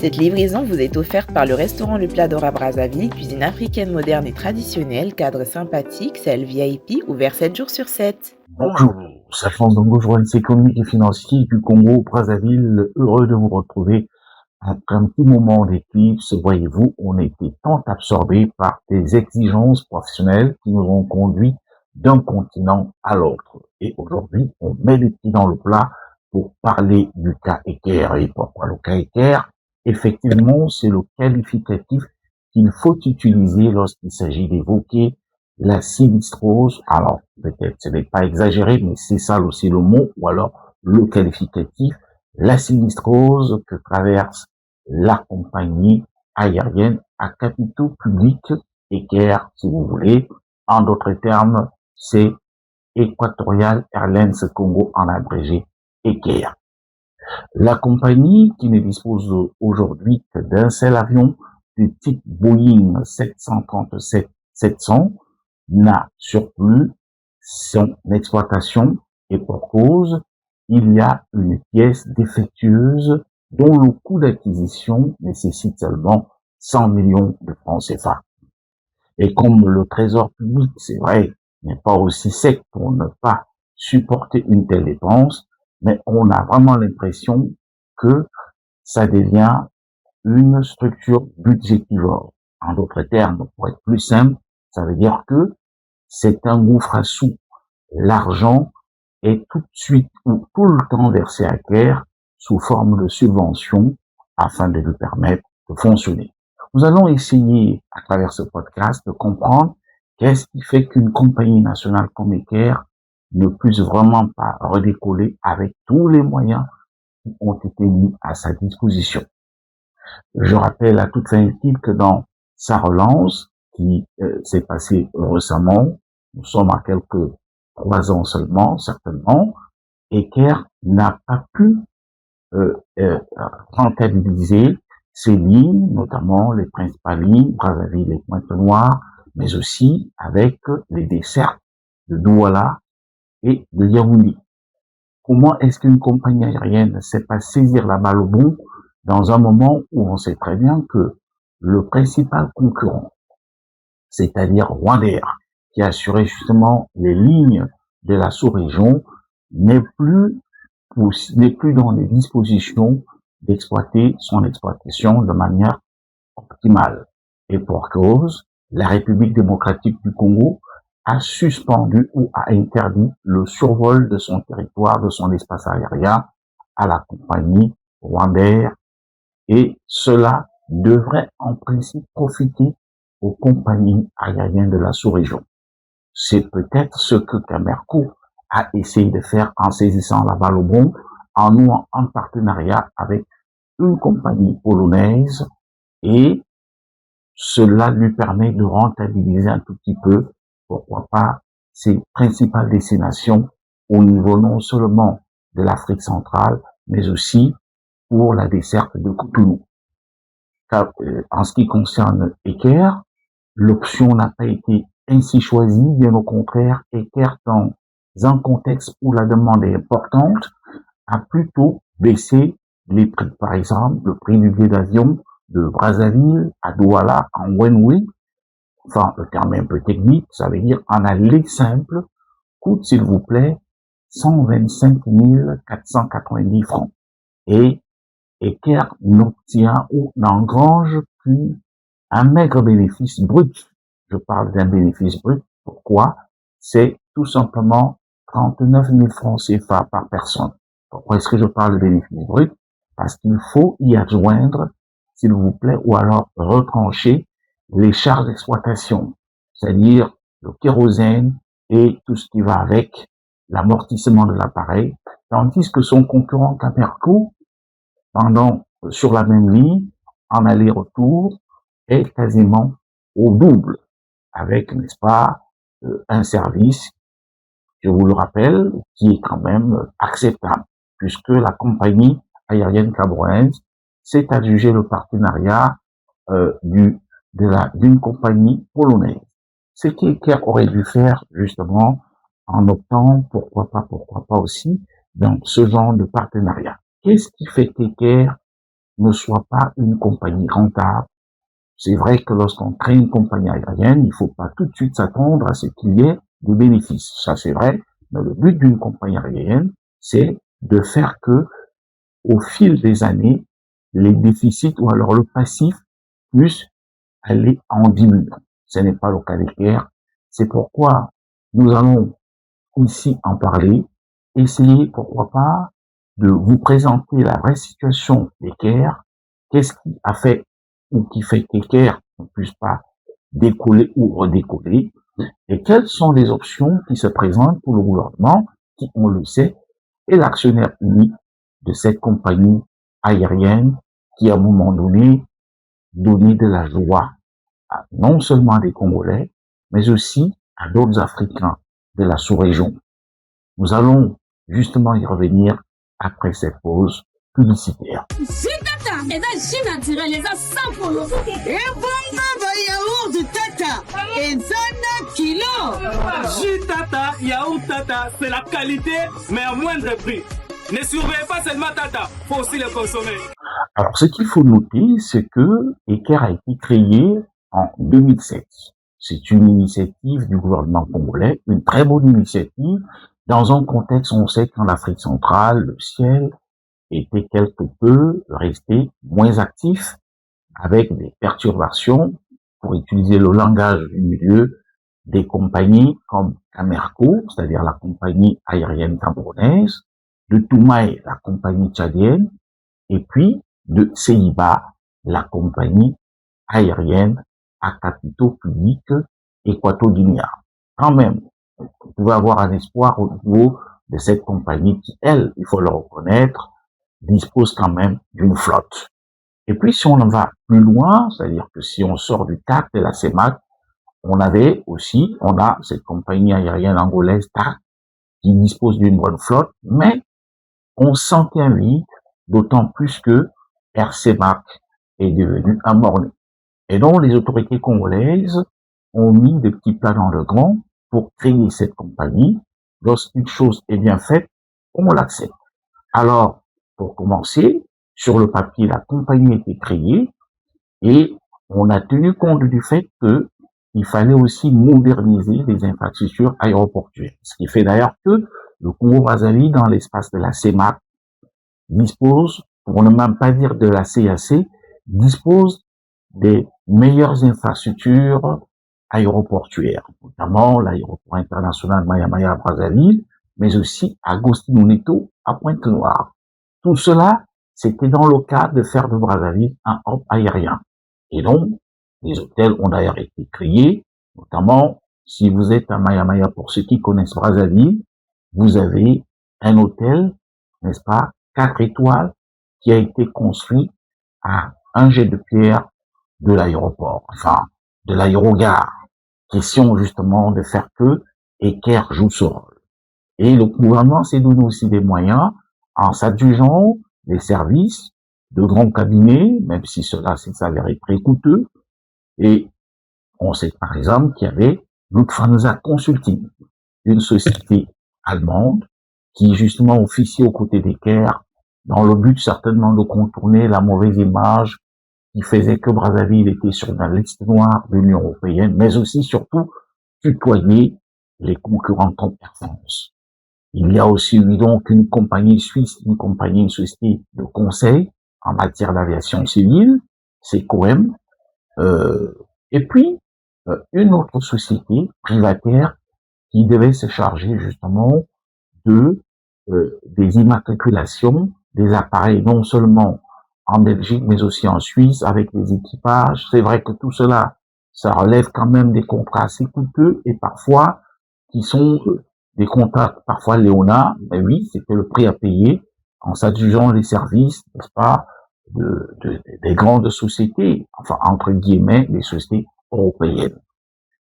Cette livraison vous est offerte par le restaurant Le Plat d'Or à Brazzaville, cuisine africaine moderne et traditionnelle, cadre sympathique, salle VIP, ouvert 7 jours sur 7. Bonjour, c'est Alphonse Dongo, journaliste économique et financier du Congo, Brazzaville, heureux de vous retrouver après un petit moment d'éclipse. Voyez-vous, on était tant absorbés par des exigences professionnelles qui nous ont conduits d'un continent à l'autre. Et aujourd'hui, on met les pieds dans le plat pour parler du cas Eker. Et pourquoi le cas Eker? Effectivement, c'est le qualificatif qu'il faut utiliser lorsqu'il s'agit d'évoquer la sinistrose. Alors, peut-être ce n'est pas exagéré, mais c'est ça aussi le mot, ou alors le qualificatif, la sinistrose que traverse la compagnie aérienne à capitaux publics, Eker, si vous voulez. En d'autres termes, c'est Equatorial Airlines Congo en abrégé, Eker. La compagnie, qui ne dispose aujourd'hui que d'un seul avion du type Boeing 737-700, n'a surplus son exploitation, et pour cause, il y a une pièce défectueuse dont le coût d'acquisition nécessite seulement 100 millions de francs CFA. Et comme le trésor public, c'est vrai, n'est pas aussi sec pour ne pas supporter une telle dépense, mais on a vraiment l'impression que ça devient une structure budgétivore. En d'autres termes, pour être plus simple, ça veut dire que c'est un gouffre à sous. L'argent est tout de suite ou tout le temps versé à Caire sous forme de subvention afin de lui permettre de fonctionner. Nous allons essayer, à travers ce podcast, de comprendre qu'est-ce qui fait qu'une compagnie nationale comme Eker ne puisse vraiment pas redécoller avec tous les moyens qui ont été mis à sa disposition. Je rappelle à toute fin utile que dans sa relance, qui s'est passée récemment, nous sommes à quelques 3 ans seulement, certainement, Eker n'a pas pu rentabiliser ses lignes, notamment les principales lignes, Brazzaville et Pointe-Noire, mais aussi avec les dessertes de Douala et de Yaoundé. Comment est-ce qu'une compagnie aérienne ne sait pas saisir la balle au bon dans un moment où on sait très bien que le principal concurrent, c'est-à-dire Rwandair, qui assurait justement les lignes de la sous-région, n'est plus dans les dispositions d'exploiter son exploitation de manière optimale. Et pour cause, la République démocratique du Congo a suspendu ou a interdit le survol de son territoire, de son espace aérien à la compagnie Rwandair, et cela devrait en principe profiter aux compagnies aériennes de la sous-région. C'est peut-être ce que Camerco a essayé de faire en saisissant la balle au bon, en nouant un partenariat avec une compagnie polonaise, et cela lui permet de rentabiliser un tout petit peu, pourquoi pas, ses principales destinations au niveau non seulement de l'Afrique centrale, mais aussi pour la desserte de Cotonou. En ce qui concerne Eker, l'option n'a pas été ainsi choisie, bien au contraire, Eker, dans un contexte où la demande est importante, a plutôt baissé les prix. Par exemple, le prix du billet d'avion de Brazzaville à Douala en one-way, enfin, le terme est un peu technique, ça veut dire en aller simple, coûte, s'il vous plaît, 125 490 francs. Et Eker n'obtient ou n'engrange qu'un maigre bénéfice brut. Je parle d'un bénéfice brut. Pourquoi? C'est tout simplement 39 000 francs CFA par personne. Pourquoi est-ce que je parle de bénéfice brut? Parce qu'il faut y adjoindre, s'il vous plaît, ou alors retrancher les charges d'exploitation, c'est-à-dire le kérosène et tout ce qui va avec, l'amortissement de l'appareil, tandis que son concurrent Camerco, sur la même ligne, en aller-retour, est quasiment au double, avec, n'est-ce pas, un service, je vous le rappelle, qui est quand même acceptable, puisque la compagnie aérienne camerounaise s'est adjugé le partenariat d'une compagnie polonaise. Ce qu'Eker aurait dû faire, justement, en optant, pourquoi pas aussi, dans ce genre de partenariat. Qu'est-ce qui fait qu'Eker ne soit pas une compagnie rentable. C'est vrai que lorsqu'on crée une compagnie aérienne, il ne faut pas tout de suite s'attendre à ce qu'il y ait des bénéfices. Ça, c'est vrai. Mais le but d'une compagnie aérienne, c'est de faire que, au fil des années, les déficits ou alors le passif puisse aller en diminuant. Ce n'est pas le cas d'Equair. C'est pourquoi nous allons ici en parler, essayer, pourquoi pas, de vous présenter la vraie situation d'Equair, qu'est-ce qui a fait ou qui fait qu'Equair ne puisse pas décoller ou redécoller, et quelles sont les options qui se présentent pour le gouvernement, qui, on le sait, est l'actionnaire unique de cette compagnie aérienne qui, à un moment donné, donnait de la joie à non seulement des Congolais, mais aussi à d'autres Africains de la sous-région. Nous allons justement y revenir après cette pause publicitaire. Tata, yaourt Tata, c'est la qualité, mais à moindre prix. Ne surveillez pas seulement Tata, faut aussi le consommer. Alors, ce qu'il faut noter, c'est que Equair a été créé en 2007. C'est une initiative du gouvernement congolais, une très bonne initiative, dans un contexte où on sait qu'en Afrique centrale, le ciel était quelque peu resté moins actif, avec des perturbations, pour utiliser le langage du milieu, des compagnies comme Camerco, c'est-à-dire la compagnie aérienne camerounaise, de Toumaï, la compagnie tchadienne, et puis de Ceiba, la compagnie aérienne à capitaux publics équato-guinéens. Quand même, vous pouvez avoir un espoir au niveau de cette compagnie qui, elle, il faut le reconnaître, dispose quand même d'une flotte. Et puis, si on en va plus loin, c'est-à-dire que si on sort du TAC de la CEMAC, on a cette compagnie aérienne angolaise TAC qui dispose d'une bonne flotte, mais on sentait un vide, d'autant plus que Air CEMAC est devenu un morné. Et donc, les autorités congolaises ont mis des petits plats dans le grand pour créer cette compagnie. Lorsqu'une chose est bien faite, on l'accepte. Alors, pour commencer, sur le papier, la compagnie a été créée et on a tenu compte du fait que il fallait aussi moderniser les infrastructures aéroportuaires. Ce qui fait d'ailleurs que le Congo-Brazzaville, dans l'espace de la CEMAC, dispose, pour ne même pas dire de la CAC, dispose des meilleures infrastructures aéroportuaires, notamment l'aéroport international Maya-Maya à Brazzaville, mais aussi Agostinho Neto à Pointe-Noire. Tout cela, c'était dans le cadre de faire de Brazzaville un hub aérien. Et donc, les hôtels ont d'ailleurs été créés, notamment si vous êtes à Maya-Maya, pour ceux qui connaissent Brazzaville, vous avez un hôtel, n'est-ce pas, 4 étoiles, qui a été construit à un jet de pierre de l'aéroport, enfin, de l'aérogare. Question justement de faire que Equair joue ce rôle. Et le gouvernement s'est donné aussi des moyens en s'adjugeant des services de grands cabinets, même si cela s'est avéré très coûteux. Et on sait par exemple qu'il y avait Lufthansa Consulting, une société allemande qui justement officie aux côtés d'Equair dans le but certainement de contourner la mauvaise image qui faisait que Brazzaville était sur la liste noire de l'Union européenne, mais aussi surtout tutoyer les concurrents comme Air France. Il y a aussi eu donc une compagnie suisse, une société de conseil en matière d'aviation civile, c'est COEM, et puis une autre société privataire qui devait se charger justement de des immatriculations des appareils, non seulement en Belgique, mais aussi en Suisse, avec les équipages. C'est vrai que tout cela, ça relève quand même des contrats assez coûteux et parfois qui sont des contrats parfois léonins. Mais oui, c'était le prix à payer en s'adjugeant les services, n'est-ce pas, des grandes sociétés, enfin entre guillemets, les sociétés européennes.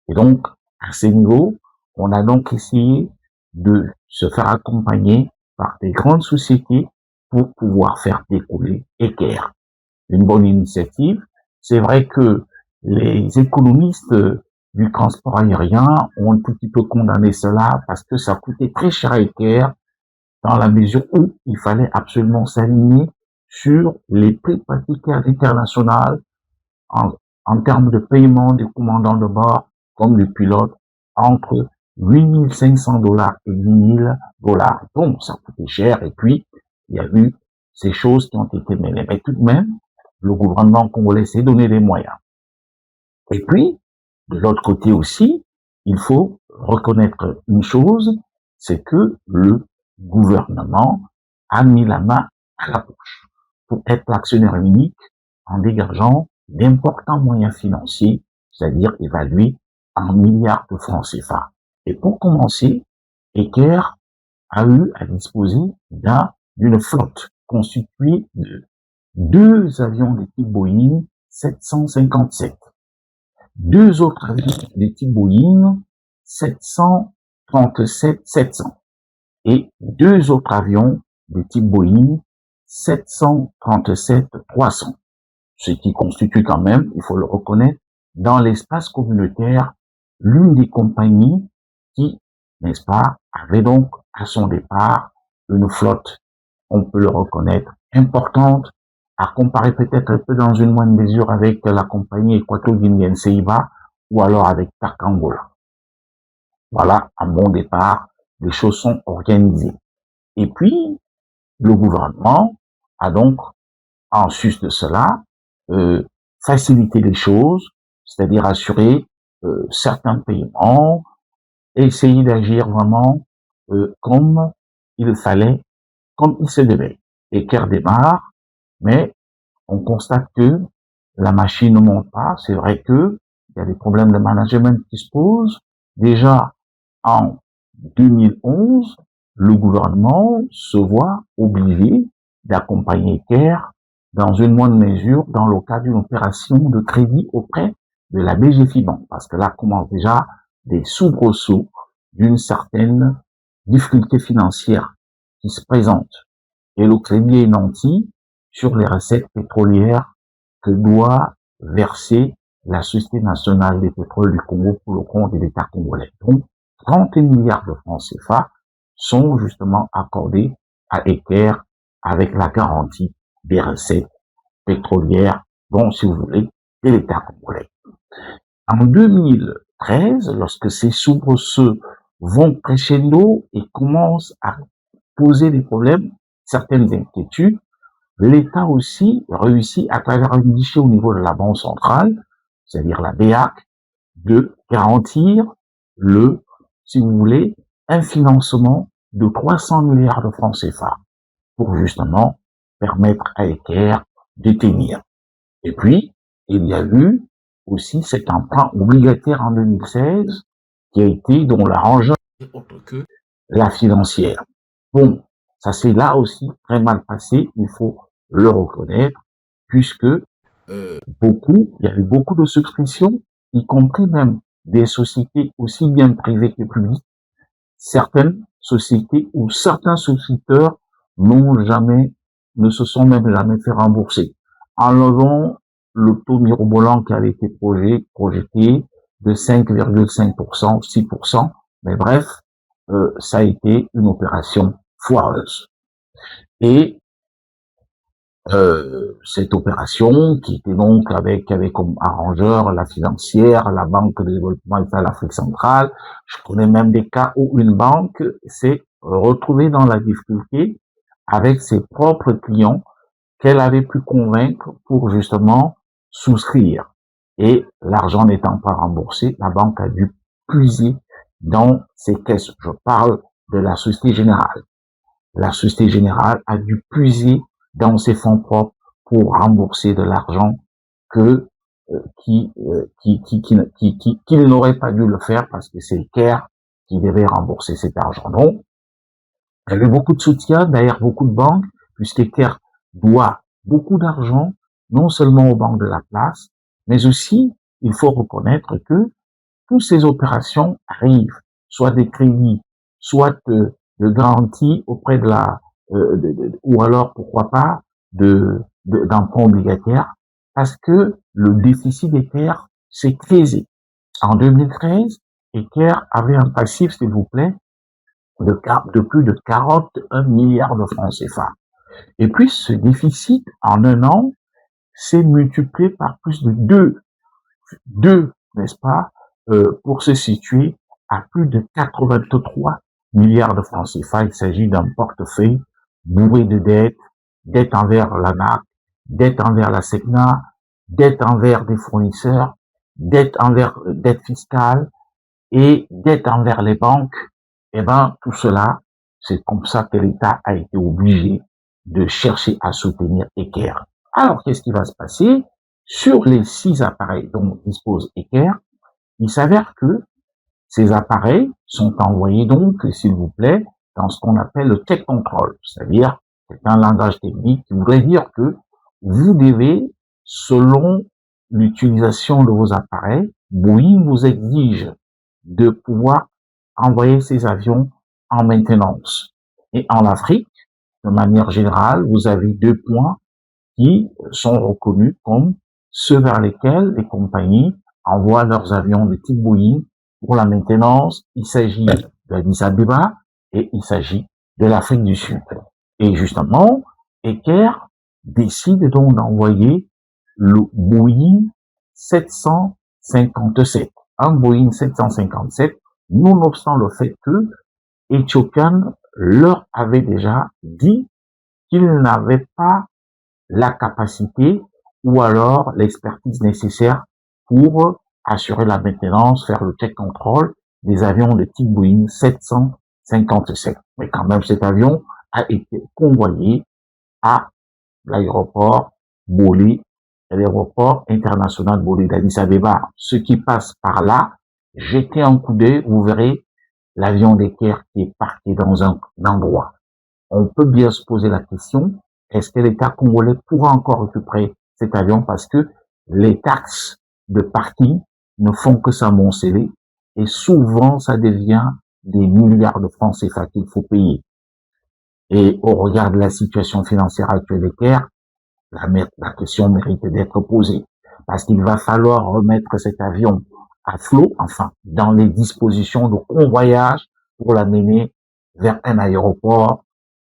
Et donc, à ce niveau, on a donc essayé de se faire accompagner par des grandes sociétés pour pouvoir faire décoller Equair. Une bonne initiative. C'est vrai que les économistes du transport aérien ont un tout petit peu condamné cela parce que ça coûtait très cher à Equair dans la mesure où il fallait absolument s'aligner sur les prix pratiqués à l'international en termes de paiement des commandants de bord comme du pilote entre 8 500 $ et 10 000 $. Donc, ça coûtait cher. Et puis, il y a eu ces choses qui ont été menées. Mais tout de même, le gouvernement congolais s'est donné des moyens. Et puis, de l'autre côté aussi, il faut reconnaître une chose, c'est que le gouvernement a mis la main à la poche pour être l'actionnaire unique en dégageant d'importants moyens financiers, c'est-à-dire évalués en milliards de francs CFA. Et pour commencer, Eker a eu à disposer d'une flotte constituée de 2 avions de type Boeing 757, 2 autres avions de type Boeing 737-700 et 2 autres avions de type Boeing 737-300, ce qui constitue quand même, il faut le reconnaître, dans l'espace communautaire, l'une des compagnies qui, n'est-ce pas, avait donc à son départ une flotte, on peut le reconnaître, importante, à comparer peut-être un peu dans une moindre mesure avec la compagnie équato-guinéenne Seiba ou alors avec TAC Angola. Voilà, à mon départ, les choses sont organisées. Et puis, le gouvernement a donc, en sus de cela, facilité les choses, c'est-à-dire assurer certains paiements, essayer d'agir vraiment comme il fallait, comme il se devait. Eker démarre, mais on constate que la machine ne monte pas. C'est vrai que il y a des problèmes de management qui se posent. Déjà, en 2011, le gouvernement se voit obligé d'accompagner Eker dans une moindre mesure dans le cadre d'une opération de crédit auprès de la BGFIBAN, parce que là commencent déjà des soubresauts d'une certaine difficulté financière qui se présente. Et le crédit est nanti sur les recettes pétrolières que doit verser la Société nationale des pétroles du Congo pour le compte de l'État congolais. Donc, 31 milliards de francs CFA sont justement accordés à Eker avec la garantie des recettes pétrolières, bon, si vous voulez, de l'État congolais. En 2013, lorsque ces soubresauts vont crescendo et commencent à poser des problèmes, certaines inquiétudes, l'État aussi réussit à travers un guichet au niveau de la Banque centrale, c'est-à-dire la BEAC, de garantir si vous voulez, un financement de 300 milliards de francs CFA pour justement permettre à Eker de tenir. Et puis, il y a eu aussi cet emprunt obligataire en 2016 qui a été, dont l'arrangement est autre que la financière. Bon, ça s'est là aussi très mal passé, il faut le reconnaître, puisque il y a eu beaucoup de souscriptions, y compris même des sociétés aussi bien privées que publiques. Certaines sociétés ou certains souscripteurs ne se sont même jamais fait rembourser. Enlevons le taux mirobolant qui avait été projeté de 5,5%, 6%, mais bref, ça a été une opération foireuse. Et cette opération, qui était donc avec comme arrangeur la financière, la Banque de développement de l'Afrique centrale, je connais même des cas où une banque s'est retrouvée dans la difficulté avec ses propres clients qu'elle avait pu convaincre pour justement souscrire. Et l'argent n'étant pas remboursé, la banque a dû puiser dans ses caisses. Je parle de la Société Générale. La Société Générale a dû puiser dans ses fonds propres pour rembourser de l'argent qu'il n'aurait pas dû le faire parce que c'est Eker qui devait rembourser cet argent. Donc, il y avait beaucoup de soutien derrière beaucoup de banques, puisqu'Eker doit beaucoup d'argent, non seulement aux banques de la place, mais aussi, il faut reconnaître que toutes ces opérations arrivent, soit des crédits, soit de garanties auprès de ou alors, pourquoi pas, d'emprunts obligataires, parce que le déficit d'Eker s'est creusé. En 2013, Eker avait un passif, s'il vous plaît, de plus de 41 milliards de francs CFA. Et puis, ce déficit, en un an, s'est multiplié par plus de deux, n'est-ce pas, pour se situer à plus de 83 milliards de francs CFA. Il s'agit d'un portefeuille bourré de dettes envers l'ANAC, dettes envers la SECNA, dettes envers des fournisseurs, dettes fiscales et dettes envers les banques. Eh ben, tout cela, c'est comme ça que l'État a été obligé de chercher à soutenir Eker. Alors, qu'est-ce qui va se passer? Sur les 6 appareils dont dispose Eker, il s'avère que ces appareils sont envoyés donc, s'il vous plaît, dans ce qu'on appelle le check control. C'est-à-dire, c'est un langage technique qui voudrait dire que vous devez, selon l'utilisation de vos appareils, Boeing vous exige de pouvoir envoyer ces avions en maintenance. Et en Afrique, de manière générale, vous avez 2 points qui sont reconnus comme ceux vers lesquels les compagnies envoient leurs avions de type Boeing pour la maintenance. Il s'agit d'Addis Abeba et il s'agit de l'Afrique du Sud. Et justement, Eker décide donc d'envoyer le Boeing 757. Un Boeing 757, nonobstant le fait que Ethiopian leur avait déjà dit qu'ils n'avaient pas la capacité ou alors l'expertise nécessaire pour assurer la maintenance, faire le check control des avions de type Boeing 757. Mais quand même, cet avion a été convoyé à l'aéroport Bolé, l'aéroport international Bolé d'Addis Abeba. Ceux qui passent par là, jetez un coup d'œil, vous verrez l'avion d'Eker qui est parqué dans un endroit. On peut bien se poser la question, est-ce que l'État congolais pourra encore récupérer cet avion parce que les taxes de parking ne font que s'amonceler et souvent ça devient des milliards de francs CFA qu'il faut payer. Et au regard de la situation financière actuelle d'Eker, la question mérite d'être posée parce qu'il va falloir remettre cet avion à flot, enfin, dans les dispositions de convoyage pour l'amener vers un aéroport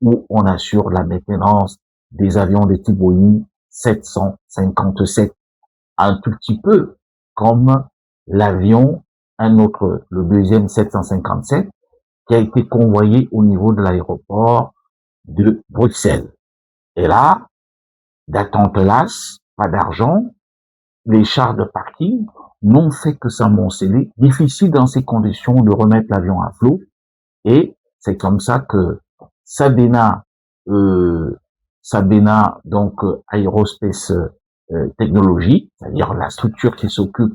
où on assure la maintenance des avions de type Boeing 757. Un tout petit peu comme l'avion, le deuxième 757, qui a été convoyé au niveau de l'aéroport de Bruxelles. Et là, d'attente lasse, pas d'argent, les charges de parking n'ont fait que s'amonceler. Difficile dans ces conditions de remettre l'avion à flot. Et c'est comme ça que Sabena, donc Aerospace Technology, c'est-à-dire la structure qui s'occupe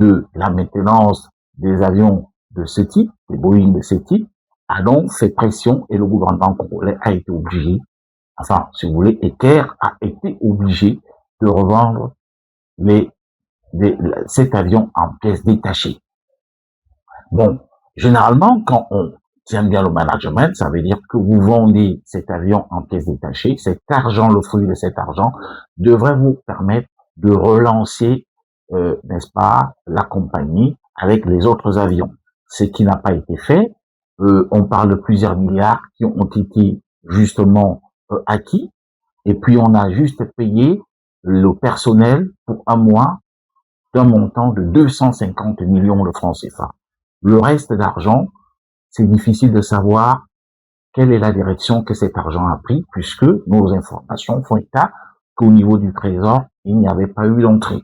de la maintenance des avions de ce type, des Boeing de ce type, a donc fait pression et le gouvernement congolais a été obligé, enfin, si vous voulez, Eker a été obligé de revendre cet avion en pièces détachées. Bon, généralement, quand on tient bien le management, ça veut dire que vous vendez cet avion en pièces détachées. Cet argent, le fruit de cet argent, devrait vous permettre de relancer, n'est-ce pas, la compagnie avec les autres avions. Ce qui n'a pas été fait. On parle de plusieurs milliards qui ont été justement acquis. Et puis, on a juste payé le personnel pour un mois d'un montant de 250 millions de francs CFA. Le reste d'argent, c'est difficile de savoir quelle est la direction que cet argent a pris, puisque nos informations font état qu'au niveau du Trésor, il n'y avait pas eu d'entrée.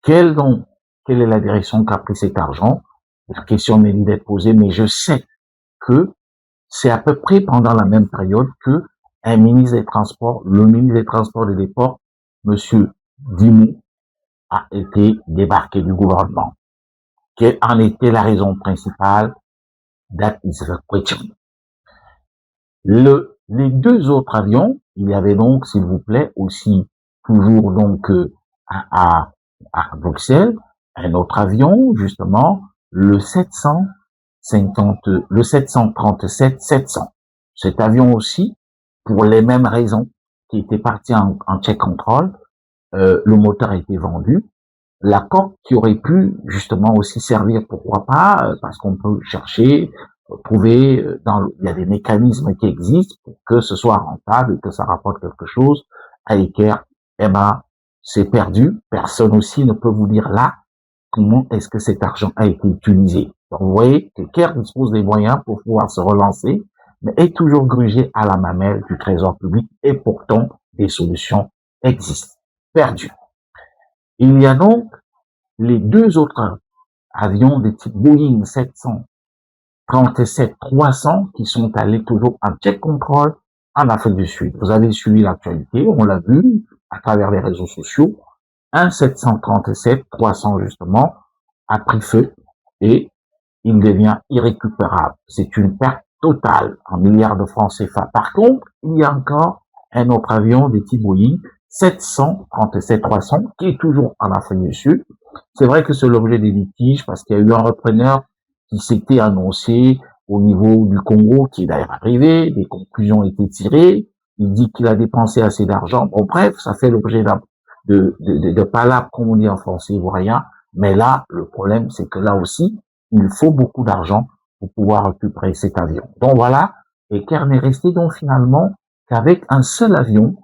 Quelle est la direction qu'a pris cet argent? La question mérite d'être posée, mais je sais que c'est à peu près pendant la même période que le ministre des Transports et des Ports, monsieur Dimou, a été débarqué du gouvernement. Quelle en était la raison principale? That is the question. Les 2 autres avions, il y avait donc, s'il vous plaît, aussi toujours donc à Bruxelles, un autre avion, justement, le 737-700. Cet avion aussi, pour les mêmes raisons, qui était parti en check control, le moteur a été vendu. La coque qui aurait pu justement aussi servir, pourquoi pas, parce qu'on peut chercher trouver il y a des mécanismes qui existent pour que ce soit rentable et que ça rapporte quelque chose. À Eker, eh ben, c'est perdu. Personne aussi ne peut vous dire là comment est-ce que cet argent a été utilisé. Donc, vous voyez que Eker dispose des moyens pour pouvoir se relancer, mais est toujours grugé à la mamelle du trésor public et pourtant des solutions existent. Perdu. Il y a donc les deux autres avions de type Boeing 737-300 qui sont allés toujours en check control en Afrique du Sud. Vous avez suivi l'actualité, on l'a vu à travers les réseaux sociaux. Un 737-300 justement a pris feu et il devient irrécupérable. C'est une perte totale en milliards de francs CFA. Par contre, il y a encore un autre avion de type Boeing 737-300 qui est toujours en Afrique du Sud. C'est vrai que c'est l'objet des litiges parce qu'il y a eu un repreneur qui s'était annoncé au niveau du Congo, qui est d'ailleurs arrivé, des conclusions ont été tirées, il dit qu'il a dépensé assez d'argent. Bon, bref, ça fait l'objet de palabres, comme on dit en français ivoirien, mais là, le problème, c'est que là aussi, il faut beaucoup d'argent pour pouvoir récupérer cet avion. Donc voilà, et Eker n'est resté donc finalement qu'avec un seul avion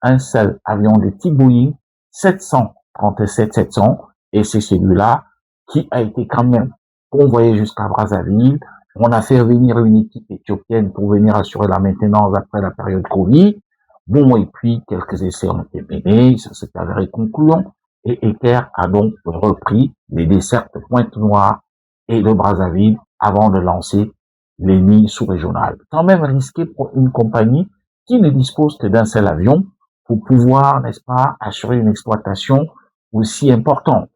de type Boeing 737-700, et c'est celui-là qui a été quand même convoyé jusqu'à Brazzaville. On a fait venir une équipe éthiopienne pour venir assurer la maintenance après la période Covid. Bon, et puis quelques essais ont été menés, ça s'est avéré concluant, et Eker a donc repris les dessertes de Pointe-Noire et de Brazzaville avant de lancer les lignes sous-régionales. Quand même risqué pour une compagnie qui ne dispose que d'un seul avion pour pouvoir, n'est-ce pas, assurer une exploitation aussi importante.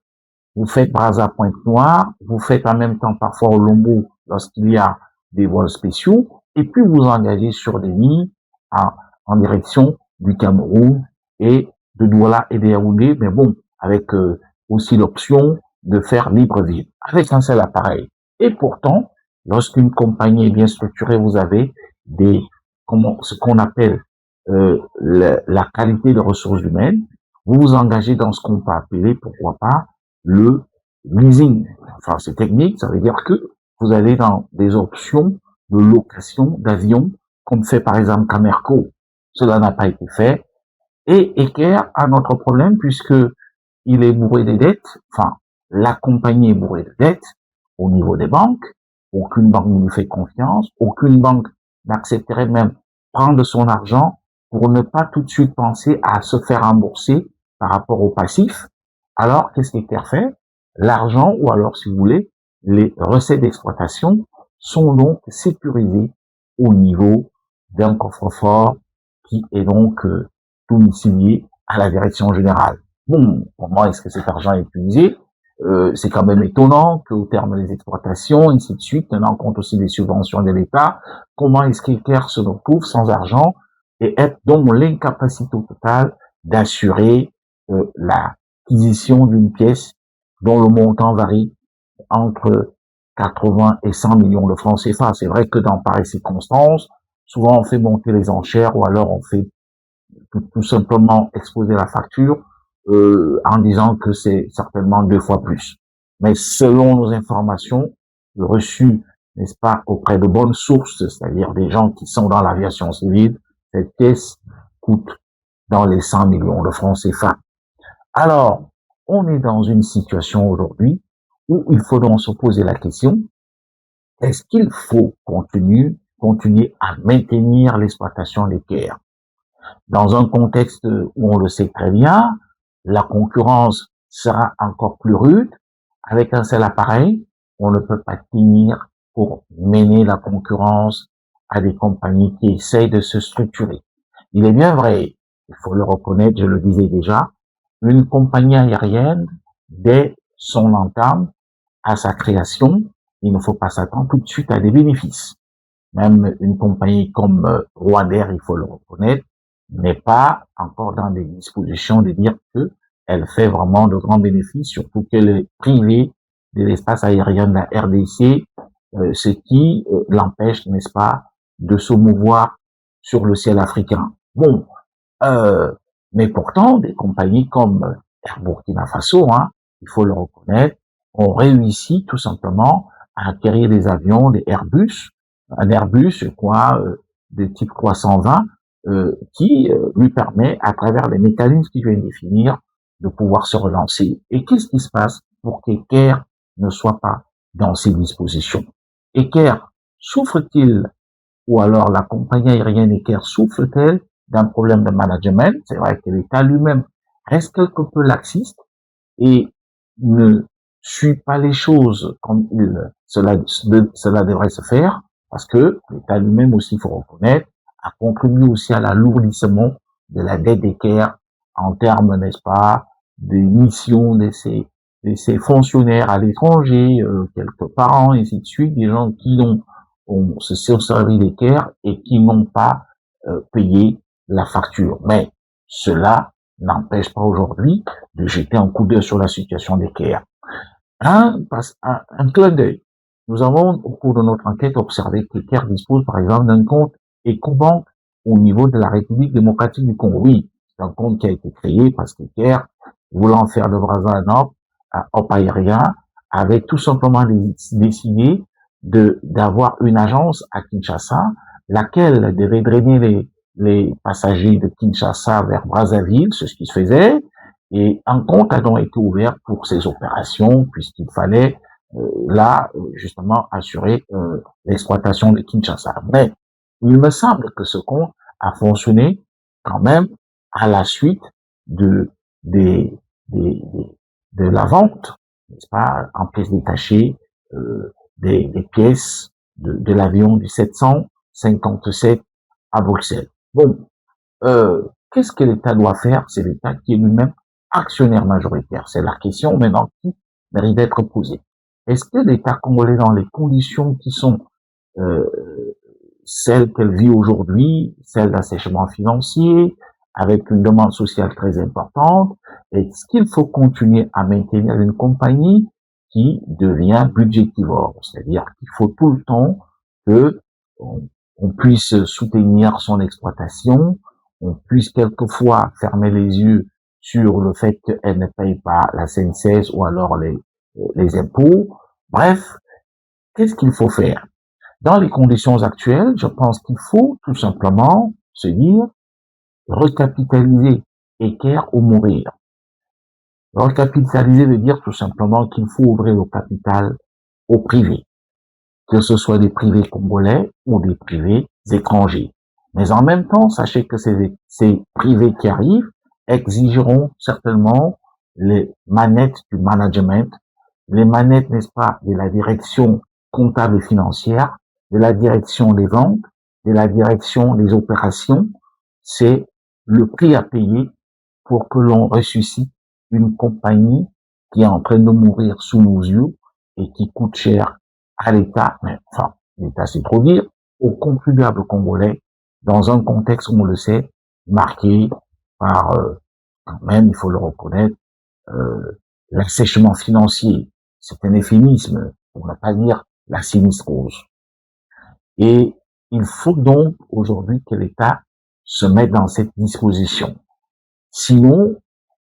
Vous faites Brazza-Pointe-Noire, vous faites en même temps parfois Olombo lorsqu'il y a des vols spéciaux, et puis vous engagez sur des lignes en direction du Cameroun et de Douala et de Yaoundé, mais bon, avec aussi l'option de faire Libreville, avec un seul appareil. Et pourtant, lorsqu'une compagnie est bien structurée, vous avez ce qu'on appelle la qualité de ressources humaines, vous vous engagez dans ce qu'on peut appeler, pourquoi pas, le leasing. Enfin, c'est technique, ça veut dire que vous allez dans des options de location d'avions, comme fait par exemple Camerco. Cela n'a pas été fait. Et Eker a notre problème puisque il est bourré de dettes, enfin, la compagnie est bourrée de dettes au niveau des banques. Aucune banque ne lui fait confiance. Aucune banque n'accepterait même prendre son argent pour ne pas tout de suite penser à se faire rembourser par rapport au passif. Alors, qu'est-ce qu'Eker fait? L'argent, ou alors, si vous voulez, les recettes d'exploitation sont donc sécurisées au niveau d'un coffre-fort qui est donc domicilié à la direction générale. Bon, comment est-ce que cet argent est utilisé? C'est quand même étonnant qu'au terme des exploitations, ainsi de suite, tenant compte aussi des subventions de l'État, comment est-ce qu'Eker se retrouve sans argent et être dans l'incapacité totale d'assurer l'acquisition d'une pièce dont le montant varie entre 80 et 100 millions de francs CFA. C'est vrai que dans pareilles circonstances, souvent on fait monter les enchères ou alors on fait tout simplement exposer la facture en disant que c'est certainement 2 fois plus. Mais selon nos informations reçues, n'est-ce pas, auprès de bonnes sources, c'est-à-dire des gens qui sont dans l'aviation civile, cette pièce coûte dans les 100 millions de francs CFA. Alors, on est dans une situation aujourd'hui où il faut donc se poser la question, est-ce qu'il faut continuer à maintenir l'exploitation des terres? Dans un contexte où on le sait très bien, la concurrence sera encore plus rude. Avec un seul appareil, on ne peut pas tenir pour mener la concurrence à des compagnies qui essayent de se structurer. Il est bien vrai, il faut le reconnaître, je le disais déjà, une compagnie aérienne, dès son entame, à sa création, il ne faut pas s'attendre tout de suite à des bénéfices. Même une compagnie comme Rwandair, il faut le reconnaître, n'est pas encore dans des dispositions de dire que elle fait vraiment de grands bénéfices, surtout qu'elle est privée de l'espace aérien de la RDC, ce qui l'empêche, n'est-ce pas, de se mouvoir sur le ciel africain. Bon, mais pourtant, des compagnies comme Air Burkina Faso, il faut le reconnaître, ont réussi tout simplement à acquérir des avions, des Airbus, un Airbus, je crois, de type 320, qui lui permet, à travers les mécanismes qu'il vient de définir, de pouvoir se relancer. Et qu'est-ce qui se passe pour qu'Equer ne soit pas dans ces dispositions? Equer souffre-t-il, ou alors la compagnie aérienne Equer souffre-t-elle d'un problème de management? C'est vrai que l'État lui-même reste quelque peu laxiste et ne suit pas les choses comme cela devrait se faire, parce que l'État lui-même aussi, il faut reconnaître, a contribué aussi à l'alourdissement de la dette d'Equer en termes, n'est-ce pas, des missions de ces fonctionnaires à l'étranger, quelques parents, et ainsi de suite, des gens qui se sont servis d'Equer et qui n'ont pas payé la facture. Mais cela n'empêche pas aujourd'hui de jeter un coup d'œil sur la situation d'Equer. Un clin d'œil. Nous avons, au cours de notre enquête, observé qu'Equer dispose, par exemple, d'un compte Ecobank au niveau de la République démocratique du Congo. Oui, c'est un compte qui a été créé parce qu'Equer, voulant faire le Brazza un hop aérien, avait tout simplement décidé d'avoir une agence à Kinshasa, laquelle devait drainer les passagers de Kinshasa vers Brazzaville, c'est ce qui se faisait, et un compte a donc été ouvert pour ces opérations, puisqu'il fallait justement assurer l'exploitation de Kinshasa. Mais il me semble que ce compte a fonctionné quand même à la suite de la vente, n'est-ce pas, en pièces détachées, des pièces de l'avion du 757 à Bruxelles. Bon, qu'est-ce que l'État doit faire? C'est l'État qui est lui-même actionnaire majoritaire. C'est la question maintenant qui mérite d'être posée. Est-ce que l'État congolais, dans les conditions qui sont celles qu'elle vit aujourd'hui, celles d'assèchement financier, avec une demande sociale très importante, est-ce qu'il faut continuer à maintenir une compagnie qui devient budgétivore? C'est-à-dire qu'il faut tout le temps que on puisse soutenir son exploitation, on puisse quelquefois fermer les yeux sur le fait qu'elle ne paye pas la CNCS ou alors les impôts. Bref, qu'est-ce qu'il faut faire? Dans les conditions actuelles, je pense qu'il faut tout simplement se dire recapitaliser Equer ou mourir. Recapitaliser veut dire tout simplement qu'il faut ouvrir le capital au privé, que ce soit des privés congolais ou des privés étrangers. Mais en même temps, sachez que ces privés qui arrivent exigeront certainement les manettes du management, les manettes, n'est-ce pas, de la direction comptable et financière, de la direction des ventes, de la direction des opérations. C'est le prix à payer pour que l'on ressuscite une compagnie qui est en train de mourir sous nos yeux et qui coûte cher à l'État, mais enfin, l'État c'est trop dire, aux contribuables congolais, dans un contexte, on le sait, marqué par, quand même, il faut le reconnaître, l'assèchement financier. C'est un euphémisme, pour ne pas dire la sinistrose. Et il faut donc aujourd'hui que l'État se mette dans cette disposition. Sinon,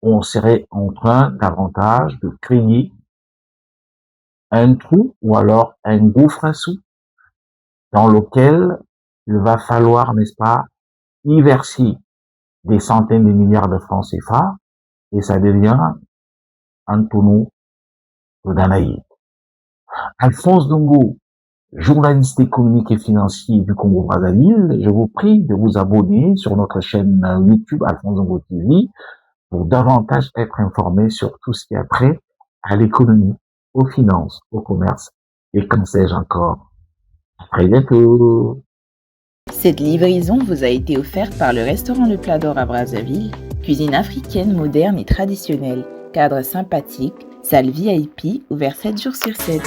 on serait en train davantage de créer un trou ou alors un gouffre à sous dans lequel il va falloir, n'est-ce pas, y verser des centaines de milliards de francs CFA et ça devient un tonneau de Danaïde. Alphonse Dongo, journaliste économique et financier du Congo-Brazzaville, je vous prie de vous abonner sur notre chaîne YouTube Alphonse Dongo TV pour davantage être informé sur tout ce qui a trait à l'économie, aux finances, au commerce et comme sais-je encore. À très bientôt. Cette livraison vous a été offerte par le restaurant Le Plat d'Or à Brazzaville, cuisine africaine moderne et traditionnelle, cadre sympathique, salle VIP, ouvert 7 jours sur 7.